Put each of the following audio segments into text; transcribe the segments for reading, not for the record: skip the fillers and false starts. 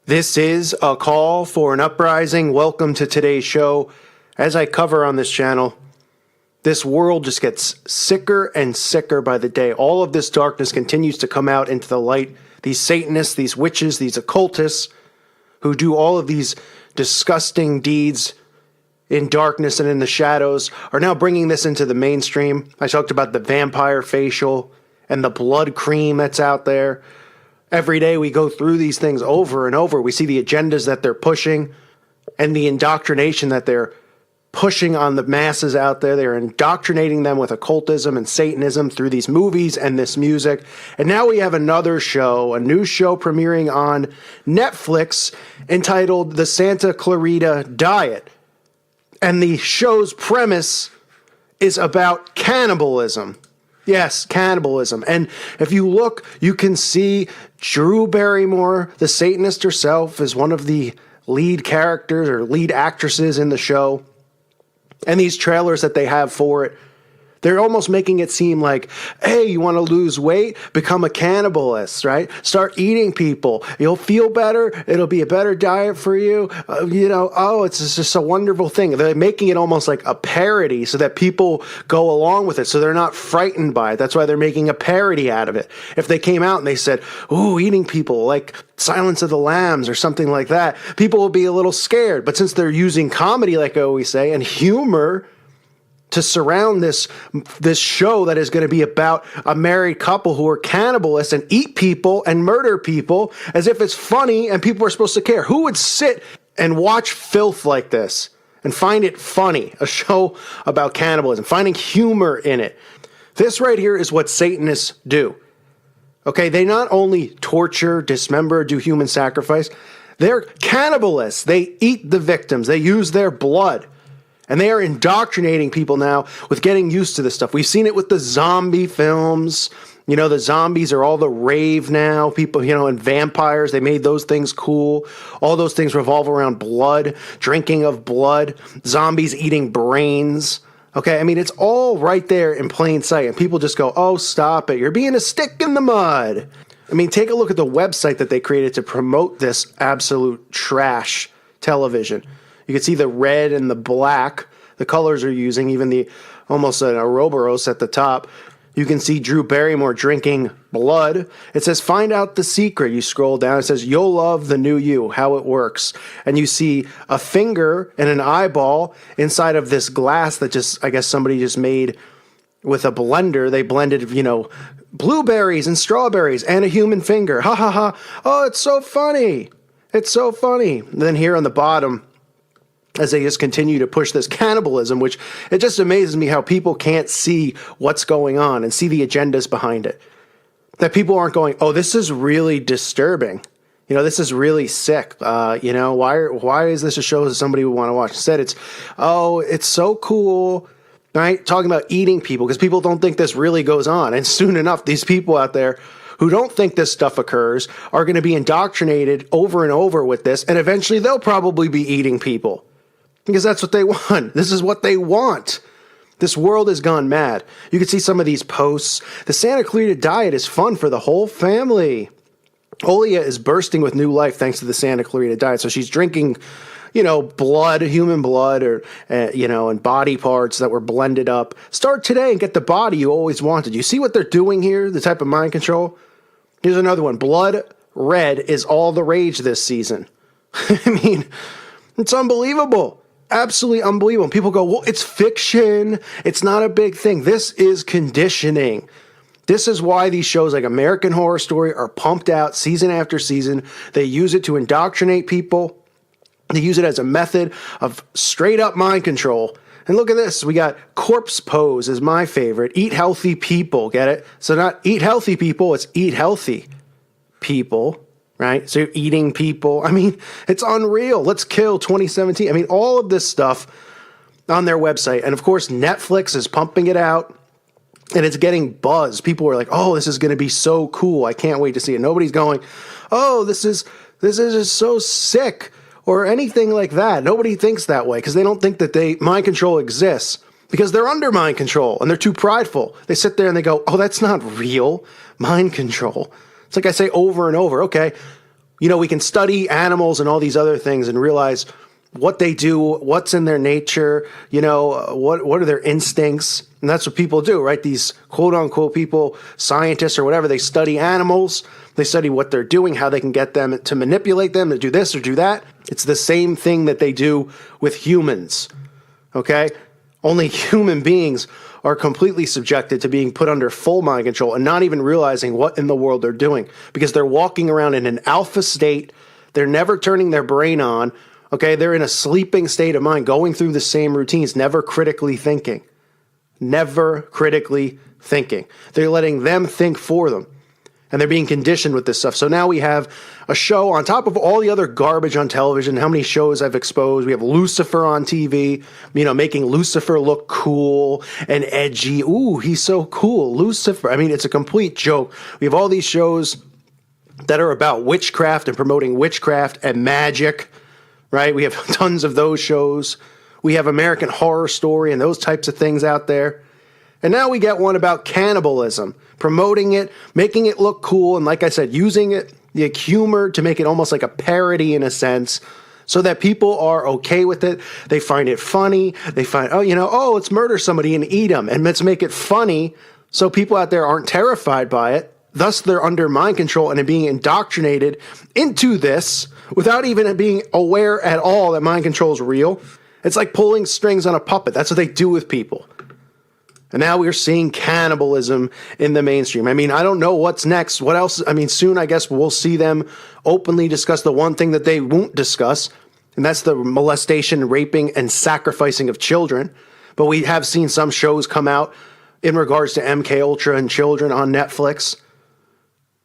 This is a call for an uprising. Welcome to today's show. As I cover on this channel, this world just gets sicker and sicker by the day. All of this darkness continues to come out into the light. These Satanists, these witches, these occultists who do all of these disgusting deeds in darkness and in the shadows are now bringing this into the mainstream. I talked about the vampire facial and the blood cream that's out there. Every day we go through these things over and over. We see the agendas that they're pushing and the indoctrination that they're pushing on the masses out there. They're indoctrinating them with occultism and Satanism through these movies and this music. And now we have another show, a new show premiering on Netflix entitled The Santa Clarita Diet. And the show's premise is about cannibalism. Yes, cannibalism. And if you look, you can see Drew Barrymore, the Satanist herself, is one of the lead characters or lead actresses in the show. And these trailers that they have for it, they're almost making it seem like, hey, you want to lose weight? Become a cannibalist, right? Start eating people. You'll feel better. It'll be a better diet for you. It's just a wonderful thing. They're making it almost like a parody so that people go along with it, so they're not frightened by it. That's why they're making a parody out of it. If they came out and they said, ooh, eating people, like Silence of the Lambs or something like that, people will be a little scared. But since they're using comedy, like I always say, and humor to surround this show that is going to be about a married couple who are cannibalists and eat people and murder people as if it's funny and people are supposed to care. Who would sit and watch filth like this and find it funny? A show about cannibalism, finding humor in it. This right here is what Satanists do. Okay, they not only torture, dismember, do human sacrifice, they're cannibalists. They eat the victims. They use their blood. And they are indoctrinating people now with getting used to this stuff. We've seen it with the zombie films. You know, the zombies are all the rave now. People, and vampires, they made those things cool. All those things revolve around blood, drinking of blood, zombies eating brains. Okay, I mean, it's all right there in plain sight. And people just go, oh, stop it. You're being a stick in the mud. I mean, take a look at the website that they created to promote this absolute trash television. You can see the red and the black, the colors are using, even the almost an Ouroboros at the top. You can see Drew Barrymore drinking blood. It says, find out the secret. You scroll down, it says, you'll love the new you, how it works. And you see a finger and an eyeball inside of this glass that I guess somebody just made with a blender. They blended, blueberries and strawberries and a human finger. Ha ha ha. Oh, it's so funny. It's so funny. And then here on the bottom, as they just continue to push this cannibalism, which it just amazes me how people can't see what's going on and see the agendas behind it. That people aren't going, oh, this is really disturbing. This is really sick. Why is this a show that somebody would want to watch? Instead, it's so cool, right? Talking about eating people because people don't think this really goes on. And soon enough, these people out there who don't think this stuff occurs are going to be indoctrinated over and over with this. And eventually they'll probably be eating people. Because that's what they want. This is what they want. This world has gone mad. You can see some of these posts. The Santa Clarita Diet is fun for the whole family. Olia is bursting with new life thanks to the Santa Clarita Diet. So she's drinking, blood, human blood, or, and body parts that were blended up. Start today and get the body you always wanted. You see what they're doing here? The type of mind control? Here's another one. Blood red is all the rage this season. I mean, it's unbelievable. Absolutely unbelievable. People go, well, it's fiction. It's not a big thing. This is conditioning. This is why these shows like American Horror Story are pumped out season after season. They use it to indoctrinate people. They use it as a method of straight up mind control. And look at this. We got corpse pose is my favorite. Eat healthy people. Get it? So not eat healthy people. It's eat healthy people. Right? So you're eating people. I mean, it's unreal. Let's kill 2017. I mean, all of this stuff on their website. And of course, Netflix is pumping it out and it's getting buzz. People are like, oh, this is going to be so cool. I can't wait to see it. Nobody's going, oh, this is just so sick or anything like that. Nobody thinks that way because they don't think that mind control exists because they're under mind control and they're too prideful. They sit there and they go, oh, that's not real mind control. It's like I say over and over, okay, We can study animals and all these other things and realize what they do, what's in their nature, what are their instincts. And that's what people do, right? These quote unquote people, scientists or whatever, they study animals, they study what they're doing, how they can get them to manipulate them to do this or do that. It's the same thing that they do with humans, okay? Only human beings are completely subjected to being put under full mind control and not even realizing what in the world they're doing because they're walking around in an alpha state. They're never turning their brain on. Okay, they're in a sleeping state of mind, going through the same routines, never critically thinking. Never critically thinking. They're letting them think for them. And they're being conditioned with this stuff. So now we have a show on top of all the other garbage on television. How many shows I've exposed. We have Lucifer on TV, making Lucifer look cool and edgy. Ooh, he's so cool. Lucifer. I mean, it's a complete joke. We have all these shows that are about witchcraft and promoting witchcraft and magic. Right? We have tons of those shows. We have American Horror Story and those types of things out there. And now we get one about cannibalism, promoting it, making it look cool, and like I said, using it, the humor to make it almost like a parody in a sense, so that people are okay with it. They find it funny. They find, let's murder somebody and eat them. And let's make it funny so people out there aren't terrified by it. Thus, they're under mind control and are being indoctrinated into this without even being aware at all that mind control is real. It's like pulling strings on a puppet. That's what they do with people. And now we're seeing cannibalism in the mainstream. I mean, I don't know what's next. What else? I mean, soon I guess we'll see them openly discuss the one thing that they won't discuss, and that's the molestation, raping, and sacrificing of children. But we have seen some shows come out in regards to MK Ultra and children on Netflix.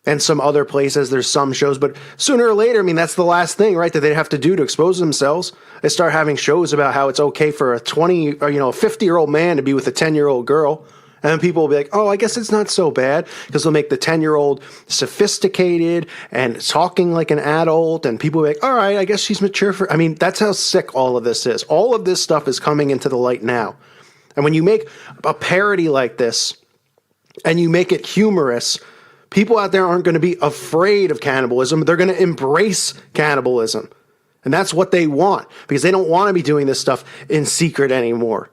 And some other places, there's some shows, but sooner or later, I mean, that's the last thing, right, that they'd have to do to expose themselves. They start having shows about how it's okay for a 20 or, a 50-year-old man to be with a 10-year-old girl. And then people will be like, oh, I guess it's not so bad, because they'll make the 10-year-old sophisticated and talking like an adult. And people will be like, all right, I guess she's mature I mean, that's how sick all of this is. All of this stuff is coming into the light now. And when you make a parody like this and you make it humorous, people out there aren't going to be afraid of cannibalism. They're going to embrace cannibalism. And that's what they want, because they don't want to be doing this stuff in secret anymore.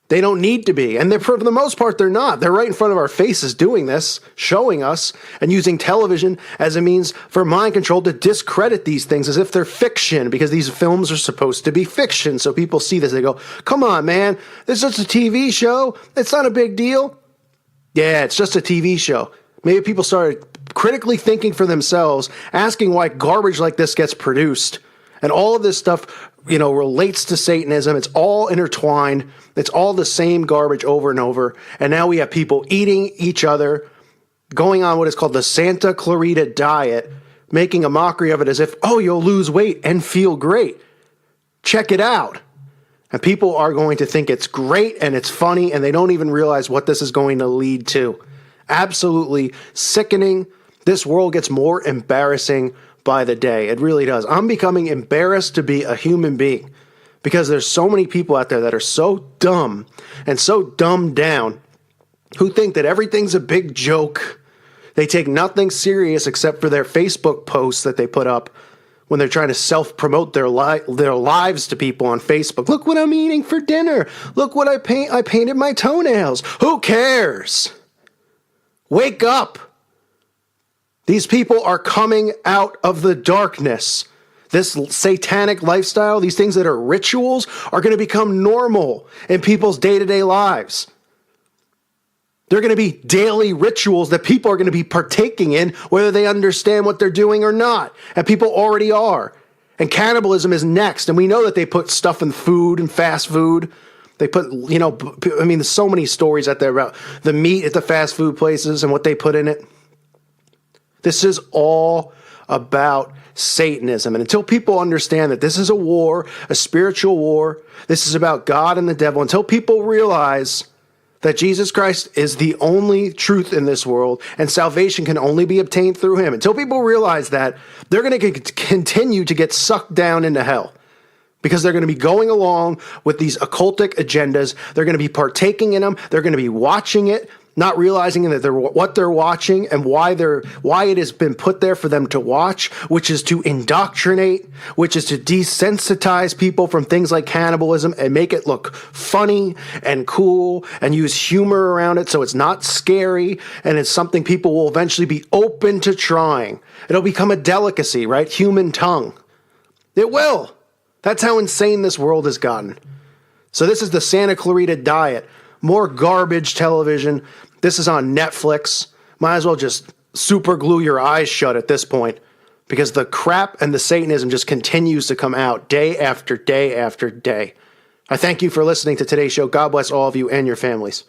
They don't need to be. And for the most part, they're not. They're right in front of our faces doing this, showing us, and using television as a means for mind control to discredit these things as if they're fiction, because these films are supposed to be fiction. So people see this, they go, come on, man, this is just a TV show. It's not a big deal. Yeah, it's just a TV show. Maybe people started critically thinking for themselves, asking why garbage like this gets produced. And all of this stuff, relates to Satanism. It's all intertwined. It's all the same garbage over and over. And now we have people eating each other, going on what is called the Santa Clarita Diet, making a mockery of it as if, oh, you'll lose weight and feel great. Check it out. And people are going to think it's great and it's funny, and they don't even realize what this is going to lead to. Absolutely sickening. This world gets more embarrassing by the day. It really does. I'm becoming embarrassed to be a human being because there's so many people out there that are so dumb and so dumbed down who think that everything's a big joke. They take nothing serious except for their Facebook posts that they put up when they're trying to self-promote their lives to people on Facebook. Look what I'm eating for dinner. Look what I painted my toenails. Who cares? Wake up. These people are coming out of the darkness. This satanic lifestyle, these things that are rituals, are going to become normal in people's day-to-day lives. They're going to be daily rituals that people are going to be partaking in, whether they understand what they're doing or not. And people already are. And cannibalism is next. And we know that they put stuff in food and fast food. They put, there's so many stories out there about the meat at the fast food places and what they put in it. This is all about Satanism. And until people understand that this is a war, a spiritual war, this is about God and the devil, until people realize that Jesus Christ is the only truth in this world and salvation can only be obtained through him, until people realize that, they're going to continue to get sucked down into hell. Because they're going to be going along with these occultic agendas. They're going to be partaking in them. They're going to be watching it. not realizing that what they're watching and why it has been put there for them to watch, which is to indoctrinate, which is to desensitize people from things like cannibalism and make it look funny and cool and use humor around it so it's not scary and it's something people will eventually be open to trying. It'll become a delicacy, right? Human tongue. It will. That's how insane this world has gotten. So this is the Santa Clarita Diet. More garbage television. This is on Netflix. Might as well just super glue your eyes shut at this point, because the crap and the Satanism just continues to come out day after day after day. I thank you for listening to today's show. God bless all of you and your families.